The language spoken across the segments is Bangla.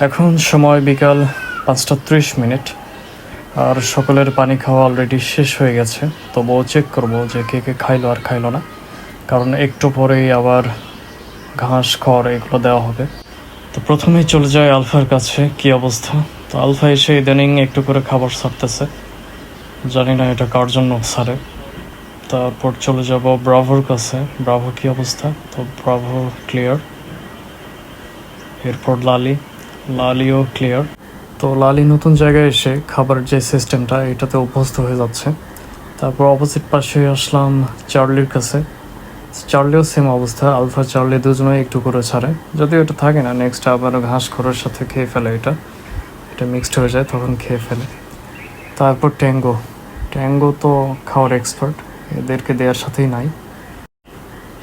এখন সময় বিকাল 5:30 আর সকলের পানি খাওয়া অলরেডি শেষ হয়ে গেছে। তবুও চেক করব যে কে কে খাইলো আর খাইলো না, কারণ একটু পরেই আবার ঘাস খড় এগুলো দেওয়া হবে। তো প্রথমেই চলে যায় আলফার কাছে, কি অবস্থা। তো আলফা এসে ইদানিং একটু করে খাবার ছাড়তেছে, জানি না এটা কার জন্য ছাড়ে। তারপর চলে যাব ব্রাভোর কাছে, ব্রাভো কি অবস্থা। তো ব্রাভো ক্লিয়ার। এরপর লালিও ক্লিয়ার। তো লালি নতুন জায়গায় এসে খাবার যে সিস্টেমটা এটাতে অভ্যস্ত হয়ে যাচ্ছে। তারপর অপোজিট পাশে আসলাম চার্লির কাছে, চার্লিও সেম অবস্থা, আলফা চার্লি দুজনে একটু করে ছাড়ে, যদিও এটা থাকে না, নেক্সট আবার ঘাস খড়ের সাথে খেয়ে ফেলে, এটা মিক্সড হয়ে যায় তখন খেয়ে ফেলে। তারপর ট্যাঙ্গো তো খাওয়ার এক্সপার্ট, এদেরকে দেওয়ার সাথেই নাই।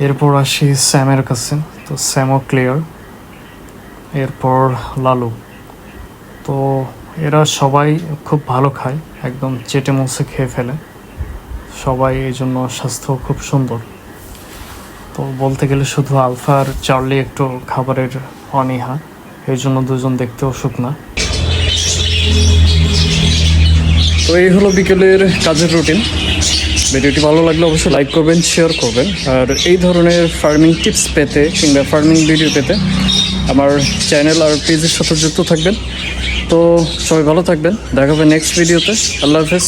এরপর আসি স্যামের কাছে, তো স্যামও ক্লিয়ার। এরপর লালু। তো এরা সবাই খুব ভালো খায়, একদম চেটে মুছে খেয়ে ফেলে সবাই, এই জন্য স্বাস্থ্য খুব সুন্দর। তো বলতে গেলে শুধু আলফা আর চার্লি একটু খাবারের অনীহা, এই জন্য দুজন দেখতে অসুখ না। তো এই হলো বিকেলের কাজের রুটিন। ভিডিওটি ভালো লাগলে অবশ্যই লাইক করবেন, শেয়ার করবেন, আর এই ধরনের ফার্মিং টিপস পেতে কিংবা ফার্মিং ভিডিও পেতে আমার চ্যানেল আর পেজের সাথে যুক্ত থাকবেন। তো সবাই ভালো থাকবেন, দেখা হবে নেক্সট ভিডিওতে। আল্লাহ হাফেজ।